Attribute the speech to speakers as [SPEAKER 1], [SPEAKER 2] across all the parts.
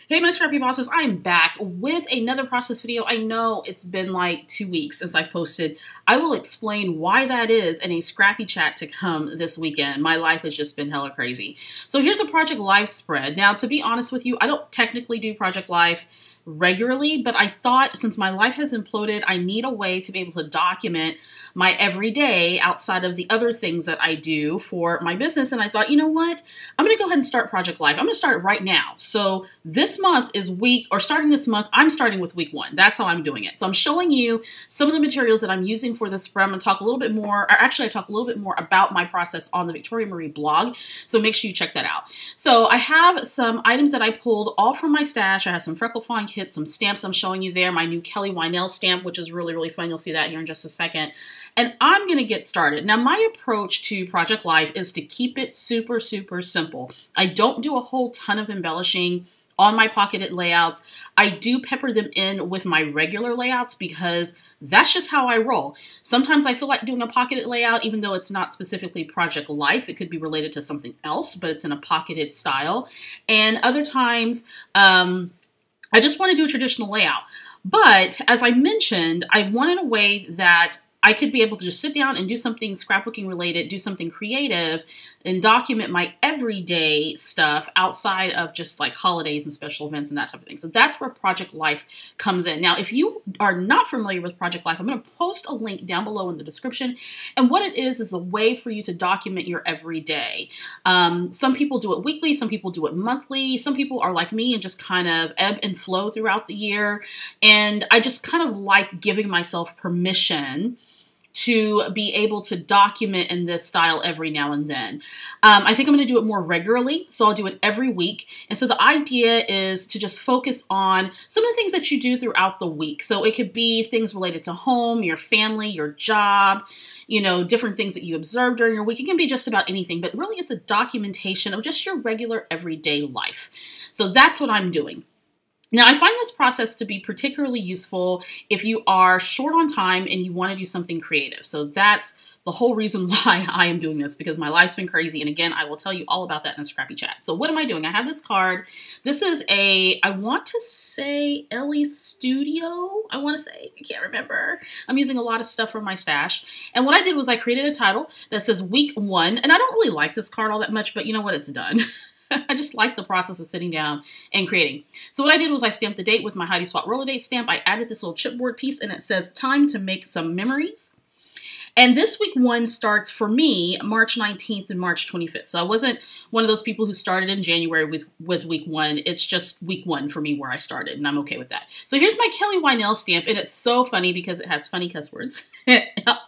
[SPEAKER 1] Hey, my scrappy bosses, I'm back with another process video. I know it's been like 2 weeks since I've posted. I will explain why that is in a scrappy chat to come this weekend. My life has just been hella crazy. So here's a Project Life spread. Now, to be honest with you, I don't technically do Project Life regularly, but I thought since my life has imploded, I need a way to be able to document my everyday outside of the other things that I do for my business. And I thought, you know what? I'm going to go ahead and start Project Life. I'm going to start it right now. So this month is starting this month, I'm starting with week 1. That's how I'm doing it. So I'm showing you some of the materials that I'm using for this spread. I'm going to talk a little bit more, or actually I talk a little bit more about my process on the Victoria Marie blog. So make sure you check that out. So I have some items that I pulled all from my stash. I have some freckle find kits, some stamps I'm showing you there, my new Kelly Wynell stamp, which is really, really fun. You'll see that here in just a second. And I'm going to get started. Now, my approach to Project Life is to keep it super, super simple. I don't do a whole ton of embellishing on my pocketed layouts. I do pepper them in with my regular layouts because that's just how I roll. Sometimes I feel like doing a pocketed layout, even though it's not specifically Project Life. It could be related to something else, but it's in a pocketed style. And other times, I just want to do a traditional layout. But as I mentioned, I wanted a way that I could be able to just sit down and do something scrapbooking related, do something creative, and document my everyday stuff outside of just like holidays and special events and that type of thing. So that's where Project Life comes in. Now, if you are not familiar with Project Life, I'm going to post a link down below in the description. And what it is a way for you to document your everyday. Some people do it weekly, some people do it monthly, some people are like me and just kind of ebb and flow throughout the year. And I just kind of like giving myself permission to be able to document in this style every now and then. I think I'm going to do it more regularly, so I'll do it every week. And so the idea is to just focus on some of the things that you do throughout the week. So it could be things related to home, your family, your job, you know, different things that you observe during your week. It can be just about anything, but really it's a documentation of just your regular everyday life. So that's what I'm doing. Now, I find this process to be particularly useful if you are short on time and you want to do something creative. So that's the whole reason why I am doing this, because my life's been crazy. And again, I will tell you all about that in a scrappy chat. So what am I doing? I have this card. This is I want to say Ellie Studio. I can't remember. I'm using a lot of stuff from my stash. And what I did was I created a title that says week 1. And I don't really like this card all that much, but you know what? It's done. I just like the process of sitting down and creating. So what I did was I stamped the date with my Heidi Swap roller date stamp. I added this little chipboard piece and it says time to make some memories. And this week 1 starts for me March 19th and March 25th. So I wasn't one of those people who started in January with week 1. It's just week 1 for me where I started, and I'm okay with that. So here's my Kelly Wynell stamp, and it's so funny because it has funny cuss words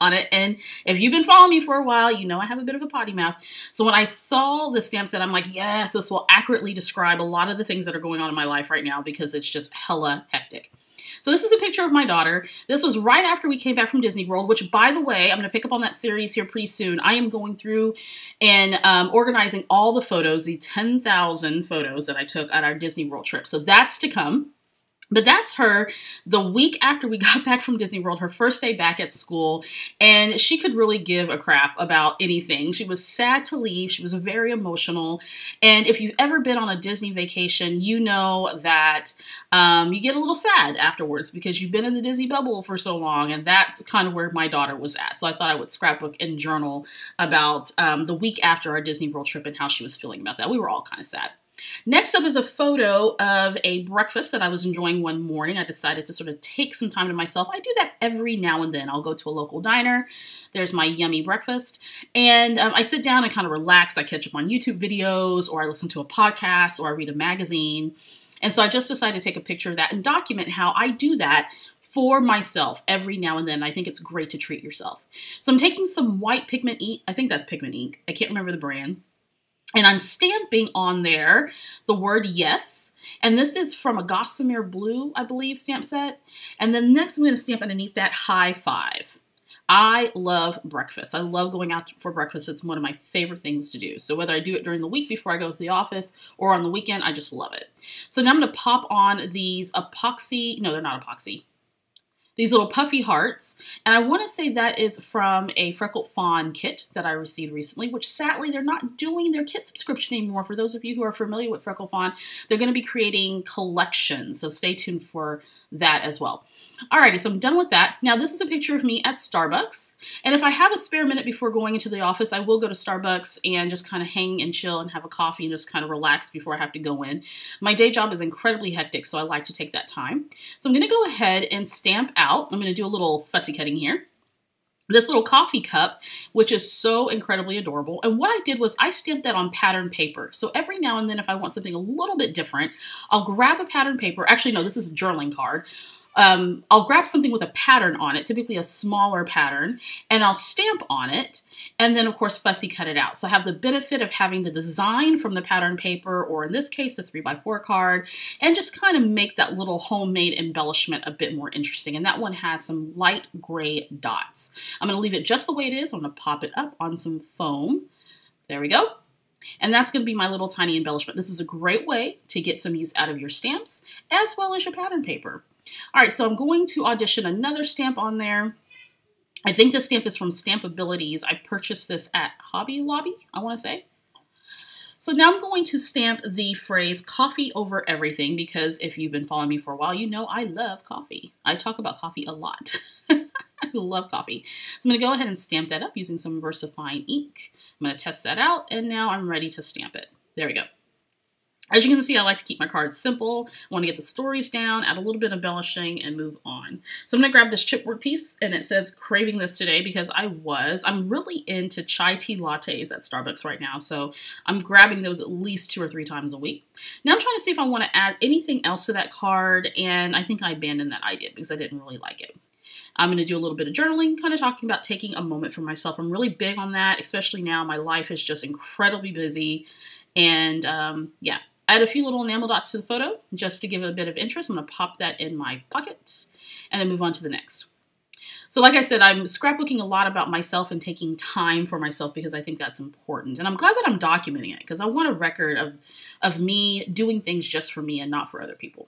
[SPEAKER 1] on it. And if you've been following me for a while, you know I have a bit of a potty mouth. So when I saw the stamp set, I'm like, yes, this will accurately describe a lot of the things that are going on in my life right now because it's just hella hectic. So this is a picture of my daughter. This was right after we came back from Disney World, which, by the way, I'm going to pick up on that series here pretty soon. I am going through and organizing all the photos, the 10,000 photos that I took at our Disney World trip. So that's to come. But that's her the week after we got back from Disney World, her first day back at school, and she could really give a crap about anything. She was sad to leave. She was very emotional. And if you've ever been on a Disney vacation, you know that you get a little sad afterwards because you've been in the Disney bubble for so long, and that's kind of where my daughter was at. So I thought I would scrapbook and journal about the week after our Disney World trip and how she was feeling about that. We were all kind of sad. Next up is a photo of a breakfast that I was enjoying one morning. I decided to sort of take some time to myself. I do that every now and then. I'll go to a local diner. There's my yummy breakfast. And I sit down and kind of relax. I catch up on YouTube videos, or I listen to a podcast, or I read a magazine. And so I just decided to take a picture of that and document how I do that for myself every now and then. I think it's great to treat yourself. So I'm taking some white pigment ink. I think that's pigment ink. I can't remember the brand. And I'm stamping on there the word yes. And this is from a Gossamer Blue, I believe, stamp set. And then next I'm going to stamp underneath that high 5. I love breakfast. I love going out for breakfast. It's one of my favorite things to do. So whether I do it during the week before I go to the office or on the weekend, I just love it. So now I'm going to pop on these epoxy. No, they're not epoxy. these little puffy hearts. And I want to say that is from a Freckled Fawn kit that I received recently, which sadly they're not doing their kit subscription anymore. For those of you who are familiar with Freckled Fawn, they're going to be creating collections. So stay tuned for that as well. Alrighty, so I'm done with that. Now this is a picture of me at Starbucks. And if I have a spare minute before going into the office, I will go to Starbucks and just kind of hang and chill and have a coffee and just kind of relax before I have to go in. My day job is incredibly hectic, so I like to take that time. So I'm going to go ahead and stamp out. I'm going to do a little fussy cutting here. This little coffee cup, which is so incredibly adorable. And what I did was I stamped that on pattern paper. So every now and then, if I want something a little bit different, I'll grab a pattern paper. Actually, no, this is a journaling card. I'll grab something with a pattern on it, typically a smaller pattern, and I'll stamp on it, and then of course fussy cut it out. So I have the benefit of having the design from the pattern paper, or in this case a 3x4 card, and just kind of make that little homemade embellishment a bit more interesting. And that one has some light gray dots. I'm going to leave it just the way it is. I'm going to pop it up on some foam. There we go. And that's going to be my little tiny embellishment. This is a great way to get some use out of your stamps as well as your pattern paper. All right, so I'm going to audition another stamp on there. I think this stamp is from Stampabilities. I purchased this at Hobby Lobby, I want to say. So now I'm going to stamp the phrase coffee over everything, because if you've been following me for a while, you know I love coffee. I talk about coffee a lot. I love coffee. So I'm going to go ahead and stamp that up using some VersaFine ink. I'm going to test that out, and now I'm ready to stamp it. There we go. As you can see, I like to keep my cards simple. I want to get the stories down, add a little bit of embellishing, and move on. So I'm going to grab this chipboard piece, and it says craving this today because I'm really into chai tea lattes at Starbucks right now, so I'm grabbing those at least 2 or 3 times a week. Now I'm trying to see if I want to add anything else to that card, and I think I abandoned that idea because I didn't really like it. I'm going to do a little bit of journaling, kind of talking about taking a moment for myself. I'm really big on that, especially now. My life is just incredibly busy, and yeah. I add a few little enamel dots to the photo just to give it a bit of interest. I'm going to pop that in my pocket and then move on to the next. So like I said, I'm scrapbooking a lot about myself and taking time for myself because I think that's important. And I'm glad that I'm documenting it because I want a record of me doing things just for me and not for other people.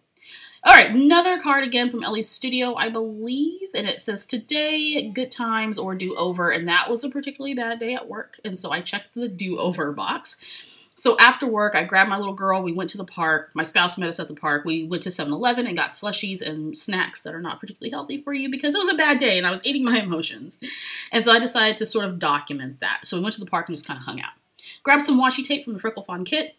[SPEAKER 1] All right, another card again from Ellie's Studio, I believe, and it says today, good times or do-over, and that was a particularly bad day at work, and so I checked the do-over box. So after work, I grabbed my little girl, we went to the park, my spouse met us at the park, we went to 7-Eleven and got slushies and snacks that are not particularly healthy for you because it was a bad day and I was eating my emotions. And so I decided to sort of document that. So we went to the park and just kind of hung out. Grabbed some washi tape from the Freckled Fawn kit,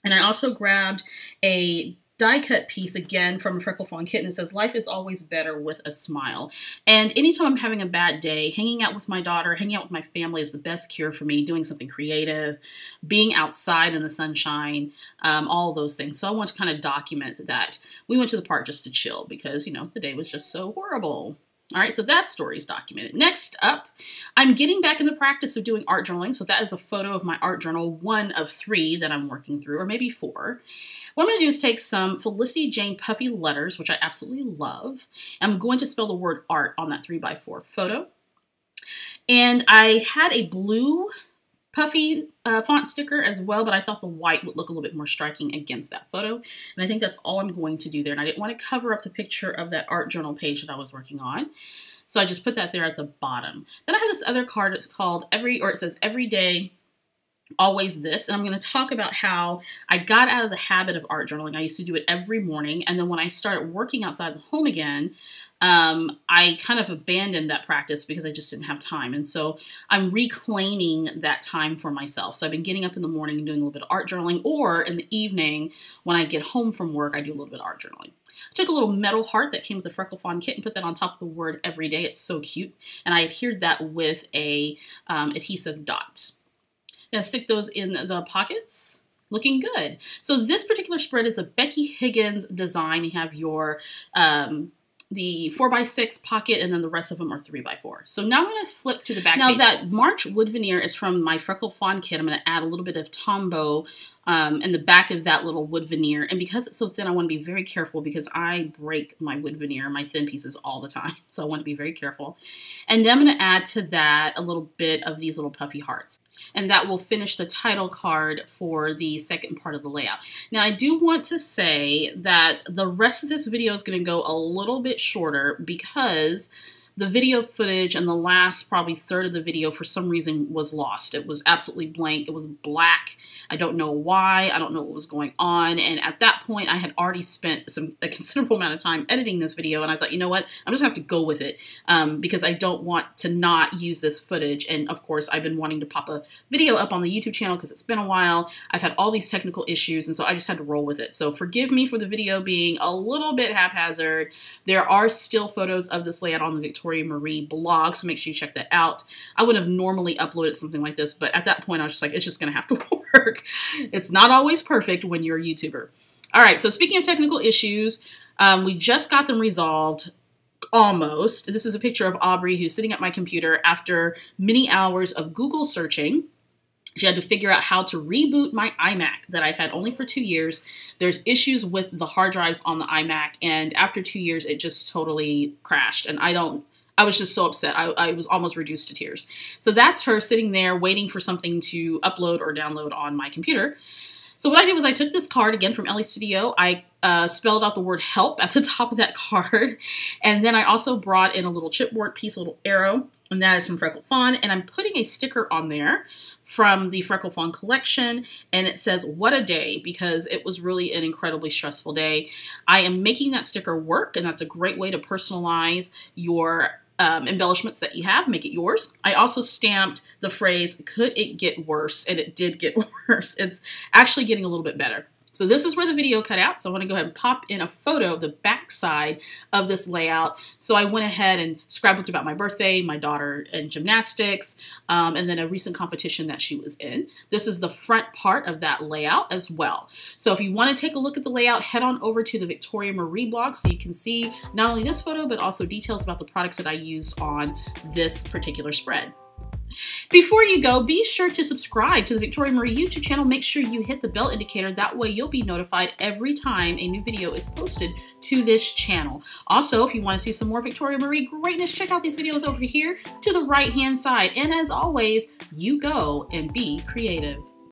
[SPEAKER 1] and I also grabbed a die cut piece again from a Freckled Fawn kit, and it says life is always better with a smile. And anytime I'm having a bad day, hanging out with my daughter, hanging out with my family is the best cure for me. Doing something creative, being outside in the sunshine, all those things. So I want to kind of document that. We went to the park just to chill because, you know, the day was just so horrible. All right, so that story is documented. Next up, I'm getting back in the practice of doing art journaling. So that is a photo of my art journal, 1 of 3 that I'm working through, or maybe 4. What I'm going to do is take some Felicity Jane puffy letters, which I absolutely love. I'm going to spell the word art on that 3x4 photo. And I had a blue puffy font sticker as well, but I thought the white would look a little bit more striking against that photo. And I think that's all I'm going to do there. And I didn't want to cover up the picture of that art journal page that I was working on. So I just put that there at the bottom. Then I have this other card that's called it says Every Day, Always This. And I'm going to talk about how I got out of the habit of art journaling. I used to do it every morning. And then when I started working outside the home again, I kind of abandoned that practice because I just didn't have time. And so I'm reclaiming that time for myself. So I've been getting up in the morning and doing a little bit of art journaling, or in the evening when I get home from work, I do a little bit of art journaling. I took a little metal heart that came with the Freckled Fawn kit and put that on top of the word every day. It's so cute. And I adhered that with a adhesive dot. I'm going to stick those in the pockets. Looking good. So this particular spread is a Becky Higgins design. You have your the 4x6 pocket, and then the rest of them are 3x4. So now I'm going to flip to the back page. Now that March wood veneer is from my Freckled Fawn kit. I'm going to add a little bit of Tombow and the back of that little wood veneer. And because it's so thin, I want to be very careful because I break my wood veneer, my thin pieces all the time. So I want to be very careful. And then I'm going to add to that a little bit of these little puffy hearts. And that will finish the title card for the second part of the layout. Now, I do want to say that the rest of this video is going to go a little bit shorter because the video footage and the last probably third of the video for some reason was lost. It was absolutely blank. It was black. I don't know why. I don't know what was going on. And at that point, I had already spent a considerable amount of time editing this video. And I thought, you know what? I'm just gonna have to go with it because I don't want to not use this footage. And of course, I've been wanting to pop a video up on the YouTube channel because it's been a while. I've had all these technical issues. And so I just had to roll with it. So forgive me for the video being a little bit haphazard. There are still photos of this layout on the Victoria Marie blog. So make sure you check that out. I would have normally uploaded something like this, but at that point I was just like, it's just gonna have to work. It's not always perfect when you're a YouTuber. All right, so speaking of technical issues, we just got them resolved, almost. This is a picture of Aubrey who's sitting at my computer after many hours of Google searching. She had to figure out how to reboot my iMac that I've had only for 2 years. There's issues with the hard drives on the iMac, and after 2 years, it just totally crashed, and I was just so upset. I was almost reduced to tears. So that's her sitting there waiting for something to upload or download on my computer. So what I did was I took this card again from LA Studio. I spelled out the word help at the top of that card. And then I also brought in a little chipboard piece, a little arrow, and that is from Freckle Fawn. And I'm putting a sticker on there from the Freckle Fawn collection, and it says, "What a day," because it was really an incredibly stressful day. I am making that sticker work, and that's a great way to personalize your embellishments that you have, make it yours. I also stamped the phrase, "Could it get worse?" And it did get worse. It's actually getting a little bit better. So this is where the video cut out. So I want to go ahead and pop in a photo of the back side of this layout. So I went ahead and scrapbooked about my birthday, my daughter in gymnastics, and then a recent competition that she was in. This is the front part of that layout as well. So if you want to take a look at the layout, head on over to the Victoria Marie blog so you can see not only this photo, but also details about the products that I used on this particular spread. Before you go, be sure to subscribe to the Victoria Marie YouTube channel. Make sure you hit the bell indicator. That way you'll be notified every time a new video is posted to this channel. Also, if you want to see some more Victoria Marie greatness, check out these videos over here to the right-hand side. And as always, you go and be creative.